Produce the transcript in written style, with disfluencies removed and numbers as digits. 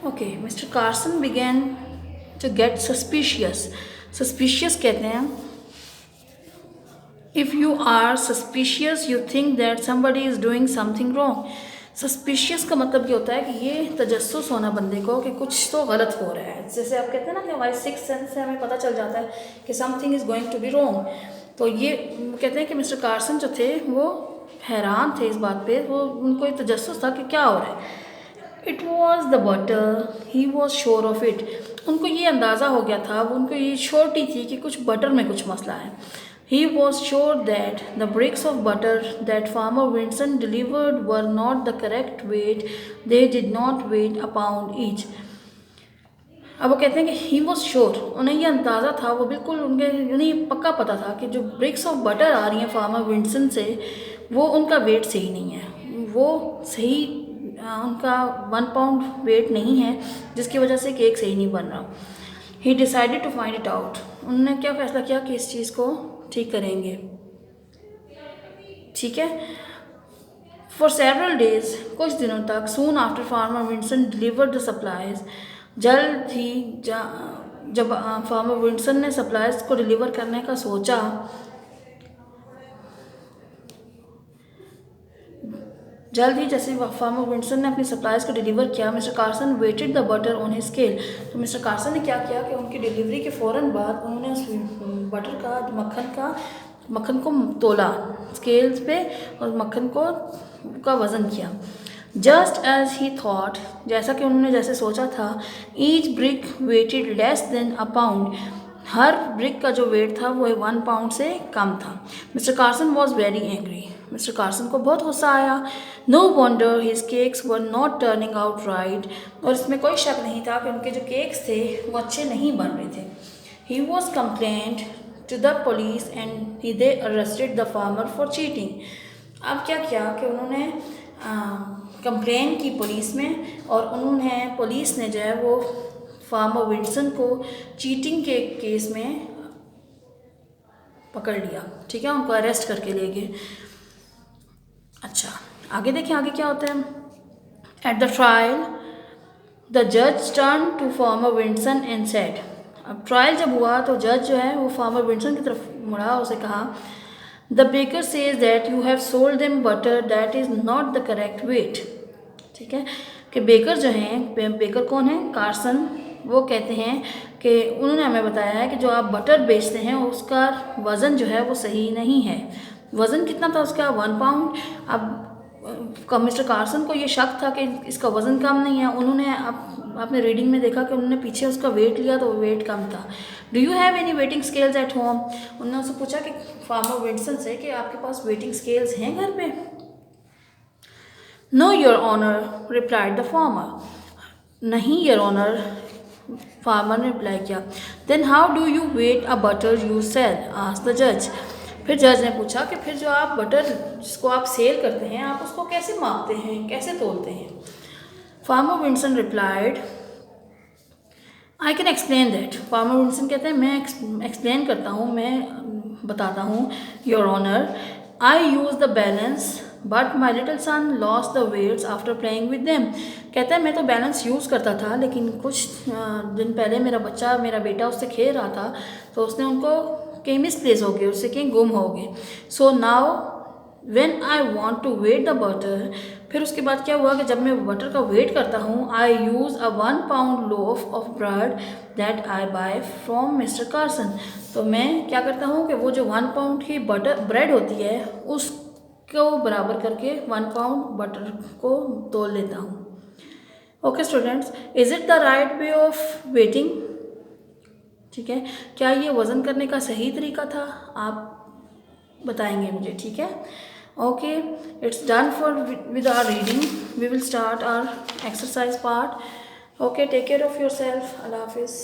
Okay, mister Carson begin to get suspicious. Suspicious कहते हैं if you are suspicious you think that somebody is doing something wrong. Suspicious का मतलब ये होता है कि ये तजस्सुस होना बंदे को कि कुछ तो गलत हो रहा है। जैसे आप कहते हैं ना कि हमारे सिक्स सेंस से हमें पता चल जाता है कि something is going to be wrong. तो ये कहते हैं कि मिस्टर कार्सन जो थे वो हैरान थे इस बात पे, वो उनको ये तजस्सुस था कि क्या हो रहा है। It was the butter, he was sure of it. उनको ये अंदाज़ा हो गया था, वो उनको ये श्योरिटी थी कि कुछ बटर में कुछ मसला है। He was sure that the bricks of butter that Farmer Winston delivered were not the correct weight. They did not weigh a pound each. अब वो कहते हैं कि ही वॉज श्योर, उन्हें ये अंदाज़ा था, वो बिल्कुल उनके उन्हें पक्का पता था कि जो ब्रिक्स ऑफ बटर आ रही हैं फार्मर विंसन से वो उनका वेट सही नहीं है, वो सही उनका 1 पाउंड वेट नहीं है, जिसकी वजह से केक सही नहीं बन रहा। He decided to find it out. उन्होंने क्या फैसला किया कि इस चीज़ को ठीक करेंगे। ठीक है, फॉर सेवरल डेज, कुछ दिनों तक, soon after farmer Vinson deliver the supplies, जल्द ही जब फार्मर विंसन ने सप्लाईज को डिलीवर करने का सोचा, जल्द ही जैसे फार्मर विंसन ने अपनी सप्लाईज को डिलीवर किया, mister Carson weighed the butter on his scale. तो मिस्टर कार्सन ने क्या किया कि उनकी डिलीवरी के फ़ौरन बाद उन्होंने उस बटर का मक्खन को तोला स्केल्स पे और मक्खन का वज़न किया। जस्ट एज ही थॉट, जैसा कि उन्होंने जैसे सोचा था, each brick weighted less than a pound, हर ब्रिक का जो वेट था वो 1 पाउंड से कम था। Mister Carson was very angry, mister Carson को बहुत गुस्सा आया। No wonder his cakes were not turning out right, और इसमें कोई शक नहीं था कि उनके जो केक्स थे वो अच्छे नहीं बन रहे थे। He was complaint to the police and they arrested the farmer for cheating. अब क्या किया कि उन्होंने कंप्लेन की पुलिस में, और पुलिस ने जो है वो फार्मर विंसन को चीटिंग के केस में पकड़ लिया। ठीक है, उनको अरेस्ट करके ले गए। अच्छा, आगे देखें आगे क्या होता है। एट द ट्रायल द जज turn to farmer Vinson and said, अब ट्रायल जब हुआ तो जज जो है वो फार्मर विंसन की तरफ मुड़ा, उसे कहा, the baker says that you have sold them butter that is not the correct weight. ठीक है, कि बेकर जो हैं, बेकर कौन है, कार्सन, वो कहते हैं कि उन्होंने हमें बताया है कि जो आप बटर बेचते हैं उसका वज़न जो है वो सही नहीं है। वज़न कितना था उसका, 1 पाउंड। अब मिस्टर कार्सन को ये शक था कि इसका वज़न कम नहीं है। उन्होंने आपने रीडिंग में देखा कि उन्होंने पीछे उसका वेट लिया तो वेट कम था। Do you have any waiting scales at home, उन्होंने उससे पूछा कि फार्मर विंसन से कि आपके पास वेटिंग स्केल्स हैं घर पे। No your honour replied the farmer, नहीं योर ऑनर, फार्मर ने रिप्लाई किया। Then how do you weigh a butter you sell, asked the जज। फिर जज ने पूछा कि फिर जो आप बटर जिसको आप सेल करते हैं आप उसको कैसे मापते हैं, कैसे तोलते हैं। Farmer Vinson replied, I can explain that. Farmer Vinson कहते हैं मैं एक्सप्लेन करता हूँ, मैं बताता हूँ। Your honour, I use the balance but my little son lost the weights after playing with them. कहता है मैं तो बैलेंस यूज़ करता था, लेकिन कुछ दिन पहले मेरा बेटा उससे खेल रहा था तो उसने उनको कहीं मिसप्लेस हो गए, उससे कहीं गुम हो गए। So now when I want to weigh the butter, फिर उसके बाद क्या हुआ कि जब मैं बटर का वेट करता हूँ, I use a 1 pound loaf of bread that I buy from mister Carson. तो मैं क्या करता हूँ कि वो जो 1 पाउंड की ब्रेड होती है उसको बराबर करके 1 पाउंड बटर को तोल लेता हूँ। Okay students, is it the right way of waiting. ठीक है, क्या ये वज़न करने का सही तरीका था, आप बताएंगे मुझे। ठीक है, okay, it's done for with our reading. We will start our exercise part. Okay, take care of your self. अल्लाह हाफिज़।